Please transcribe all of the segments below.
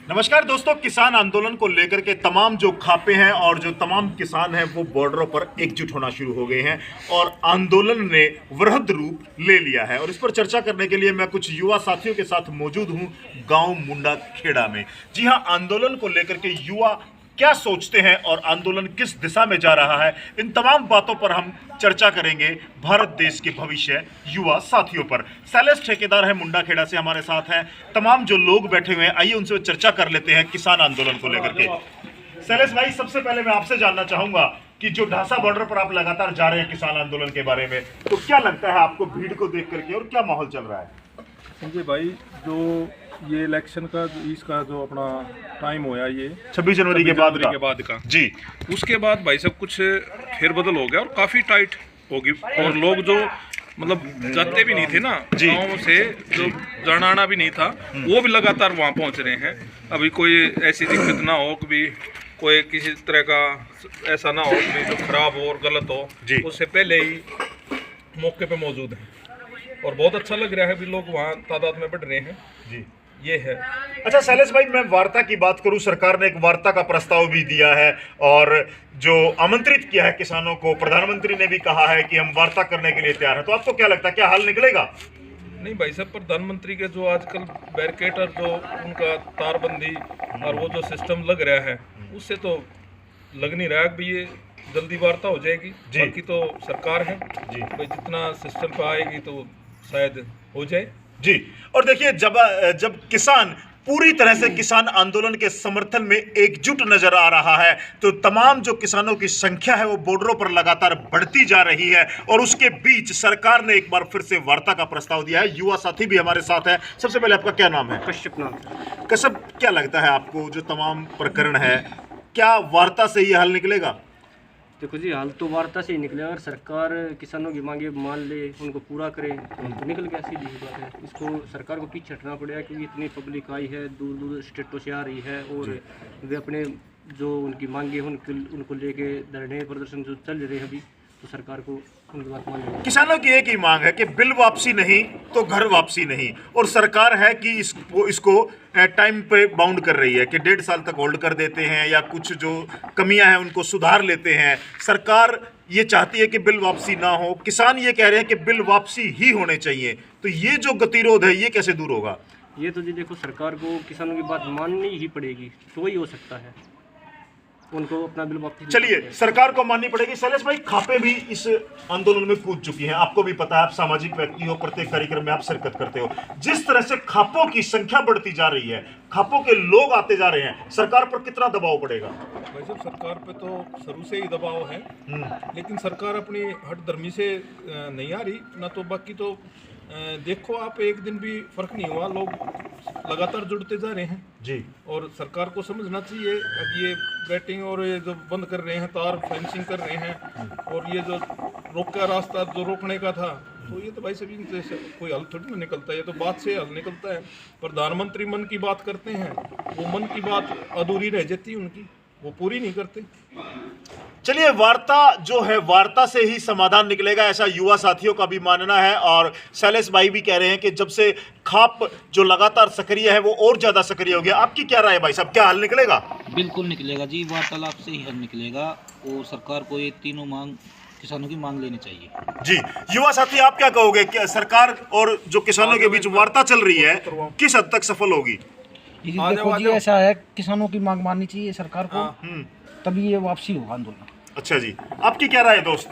नमस्कार दोस्तों, किसान आंदोलन को लेकर के तमाम जो खापे हैं और जो तमाम किसान हैं वो बॉर्डरों पर एकजुट होना शुरू हो गए हैं और आंदोलन ने वृहद रूप ले लिया है। और इस पर चर्चा करने के लिए मैं कुछ युवा साथियों के साथ मौजूद हूं गांव मुंडा खेड़ा में। जी हां, आंदोलन को लेकर के युवा क्या सोचते हैं और आंदोलन किस दिशा में जा रहा है, इन तमाम बातों पर हम चर्चा करेंगे भारत देश के भविष्य युवा साथियों पर। शैलेश ठेकेदार है मुंडा खेड़ा से हमारे साथ हैं। तमाम जो लोग बैठे हुए हैं, आइए उनसे चर्चा कर लेते हैं किसान आंदोलन को लेकर के। शैलेश भाई, सबसे पहले मैं आपसे जानना चाहूंगा कि जो ढासा बॉर्डर पर आप लगातार जा रहे हैं किसान आंदोलन के बारे में, तो क्या लगता है आपको भीड़ को देख करके और क्या माहौल चल रहा है? संजय भाई, जो ये इलेक्शन का इसका जो अपना टाइम होया, ये 26 जनवरी के बाद का जी, उसके बाद भाई सब कुछ फेरबदल हो गया और काफ़ी टाइट होगी। और लोग जो मतलब जाते भी नहीं थे ना गाँव से, जो जाना भी नहीं था, वो भी लगातार वहाँ पहुँच रहे हैं। अभी कोई ऐसी दिक्कत ना हो, कभी कोई किसी तरह का ऐसा ना हो कि जो खराब हो और गलत हो, उससे पहले ही मौके पे मौजूद हैं और बहुत अच्छा लग रहा है। अभी लोग वहाँ तादाद में बढ़ रहे हैं जी, ये है। अच्छा शैलेश भाई, मैं वार्ता की बात करूं, सरकार ने एक वार्ता का प्रस्ताव भी दिया है और जो आमंत्रित किया है किसानों को, प्रधानमंत्री ने भी कहा है कि हम वार्ता करने के लिए तैयार हैं। तो आपको क्या लगता है, क्या हल निकलेगा? नहीं भाई साहब, प्रधानमंत्री के जो आजकल बैरिकेड और जो उनका तारबंदी और वो जो सिस्टम लग रहा है, उससे तो लग नहीं रहा है कि ये जल्दी वार्ता हो जाएगी। बाकी तो सरकार है जी, भाई जितना सिस्टम पे आएगी तो शायद हो जाए जी। और देखिए, जब किसान पूरी तरह से किसान आंदोलन के समर्थन में एकजुट नजर आ रहा है, तो तमाम जो किसानों की संख्या है वो बॉर्डरों पर लगातार बढ़ती जा रही है। और उसके बीच सरकार ने एक बार फिर से वार्ता का प्रस्ताव दिया है। युवा साथी भी हमारे साथ है। सबसे पहले आपका क्या नाम है? कश्यप नाम। कश्यप, क्या लगता है आपको जो तमाम प्रकरण है, क्या वार्ता से ये हल निकलेगा? देखो जी, हाल तो वार्ता से ही निकले। अगर सरकार किसानों की मांगे मान ले, उनको पूरा करे तो निकल गया, सीधी सी बात है। इसको सरकार को पीछे हटना पड़ेगा क्योंकि इतनी पब्लिक आई है, दूर दूर स्टेटों से आ रही है और वे अपने जो उनकी मांगे उनको लेके धरने प्रदर्शन जो चल रहे हैं अभी, तो सरकार को उनकी बात मान लेनी। किसानों की एक ही मांग है कि बिल वापसी नहीं तो घर वापसी नहीं, और सरकार है कि इसको टाइम पे बाउंड कर रही है कि 1.5 साल तक होल्ड कर देते हैं या कुछ जो कमियां हैं उनको सुधार लेते हैं। सरकार ये चाहती है कि बिल वापसी ना हो, किसान ये कह रहे हैं कि बिल वापसी ही होने चाहिए। तो ये जो गतिरोध है ये कैसे दूर होगा? ये तो जी देखो, सरकार को किसानों की बात माननी ही पड़ेगी, तो ही हो सकता है, उनको अपना बिल वापस। चलिए, सरकार को माननी पड़ेगी। शैलेश भाई, खापे भी इस आंदोलन में कूद चुकी हैं, आपको भी पता है, आप सामाजिक व्यक्ति हो, प्रत्येक कार्यक्रम में आप शिरकत करते हो। जिस तरह से खापों की संख्या बढ़ती जा रही है, खापों के लोग आते जा रहे हैं, सरकार पर कितना दबाव पड़ेगा? भाई साहब, सरकार पे तो शुरू से ही दबाव है, लेकिन सरकार अपनी हठधर्मी से नहीं आ रही ना। तो बाकी तो देखो आप, एक दिन भी फर्क नहीं हुआ, लोग लगातार जुड़ते जा रहे हैं जी। और सरकार को समझना चाहिए। अब ये बैटिंग और ये जो बंद कर रहे हैं, तार फेंसिंग कर रहे हैं, और ये जो रोका रास्ता जो रोकने का था, तो ये तो भाई सभी से कोई हल थोड़ी ना निकलता है, ये तो बात से हल निकलता है। प्रधानमंत्री मन की बात करते हैं, वो मन की बात अधूरी रह जाती है उनकी, वो पूरी नहीं करते। चलिए, वार्ता जो है, वार्ता से ही समाधान निकलेगा, ऐसा युवा साथियों का भी मानना है। और शैलेश भाई भी कह रहे हैं कि जब से खाप जो लगातार सक्रिय है वो और ज्यादा सक्रिय हो गया। आपकी क्या राय है भाई साहब, क्या हल निकलेगा? बिल्कुल निकलेगा जी, वार्तालाप से ही हल निकलेगा और सरकार को ये तीनों मांग, किसानों की मांग लेनी चाहिए जी। युवा साथी, आप क्या कहोगे कि सरकार और जो किसानों के बीच वार्ता चल रही है किस हद तक सफल होगी? देखो जी, ऐसा है, किसानों की मांग माननी चाहिए सरकार को, तभी ये वापसी होगा आंदोलन। अच्छा जी, आपकी क्या राय है दोस्त?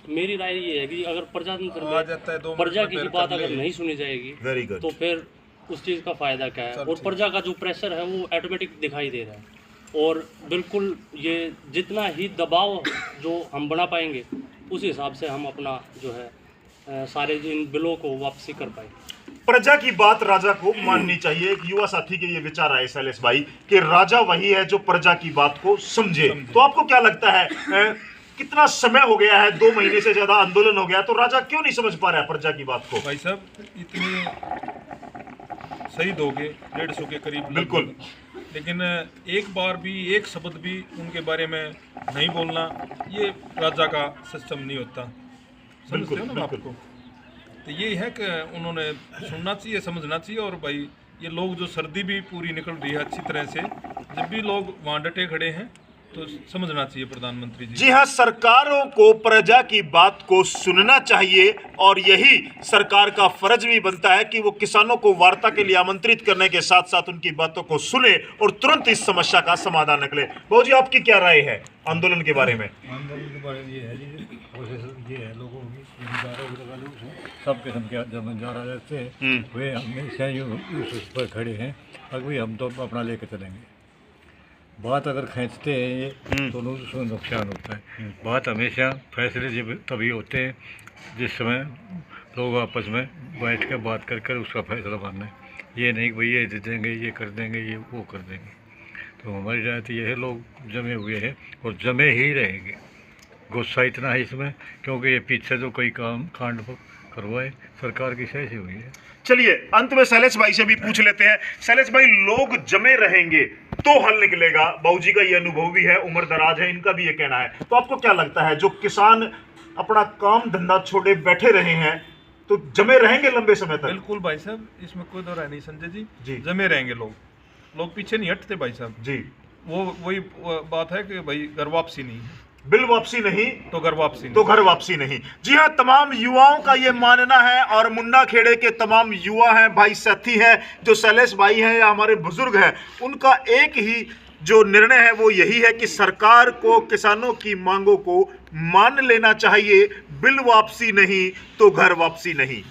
मेरी राय ये है कि अगर प्रजातंत्र में प्रजा की बात अगर नहीं सुनी जाएगी, वेरी गुड, तो फिर उस चीज़ का फायदा क्या है? और प्रजा का जो प्रेशर है वो ऑटोमेटिक दिखाई दे रहा है, और बिल्कुल ये जितना ही दबाव जो हम बना पाएंगे उस हिसाब से हम अपना जो है सारे इन बिलों को वापसी कर पाएंगे। प्रजा की बात राजा को माननी चाहिए। एक युवा साथी के ये विचार आए शैलेश भाई कि राजा वही है जो प्रजा की बात को समझे। तो आपको क्या लगता है, कितना समय हो गया है, 2 महीने से ज्यादा आंदोलन हो गया, तो राजा क्यों नहीं समझ पा रहा है प्रजा की बात को? भाई साहब, इतनी शहीद हो गए 150 के करीब, बिल्कुल, लेकिन एक बार भी एक शब्द भी उनके बारे में नहीं बोलना, ये राजा का सिस्टम नहीं होता। समझते हो ना आपको? तो ये है कि उन्होंने सुनना चाहिए, समझना चाहिए और भाई ये लोग जो सर्दी भी पूरी निकल रही है अच्छी तरह से, जब भी लोग वहाँ डटे खड़े हैं तो समझना चाहिए प्रधानमंत्री जी। जी हाँ, सरकारों को प्रजा की बात को सुनना चाहिए और यही सरकार का फर्ज भी बनता है कि वो किसानों को वार्ता के लिए आमंत्रित करने के साथ साथ उनकी बातों को सुने और तुरंत इस समस्या का समाधान निकले। बाबू जी, आपकी क्या राय है आंदोलन के बारे में? आंदोलन के बारे में ये है जी, कोशिश ये है लोगों की, सब किस्म के जमींदार रहते हैं, वे हमेशा उस पर खड़े हैं। अभी हम तो अपना लेकर चलेंगे। बात अगर खींचते हैं ये तो उसमें नुकसान होता है। बात हमेशा फैसले जब तभी होते हैं जिस समय लोग आपस में बैठ कर बात कर उसका फैसला मानना है। ये नहीं कि भाई ये दे देंगे, ये कर देंगे, ये वो कर देंगे। तो हमारी राय तो यह है, लोग जमे हुए हैं और जमे ही रहेंगे। गुस्सा इतना है इसमें क्योंकि ये पीछे जो कोई काम कांड करवाए सरकार की सही से हुई है। चलिए अंत में शैलेश भाई से भी पूछ लेते हैं। शैलेश भाई, लोग जमे रहेंगे तो हल निकलेगा। बाबूजी का ये अनुभव भी है, उम्र दराज है, इनका भी ये कहना है। तो आपको क्या लगता है, जो किसान अपना काम धंधा छोड़े बैठे रहे हैं तो जमे रहेंगे लंबे समय तक? बिल्कुल भाई साहब, इसमें कोई दो राय नहीं संजय जी। जी, जमे रहेंगे लोग पीछे नहीं हटते भाई साहब जी। वो वही बात है कि भाई घर वापसी नहीं है, बिल वापसी नहीं तो घर वापसी नहीं। तो घर वापसी नहीं। जी हाँ, तमाम युवाओं का ये मानना है और मुंडा खेड़े के तमाम युवा हैं, भाई साथी हैं, जो शैलेश भाई हैं या हमारे बुजुर्ग हैं, उनका एक ही जो निर्णय है वो यही है कि सरकार को किसानों की मांगों को मान लेना चाहिए। बिल वापसी नहीं तो घर वापसी नहीं।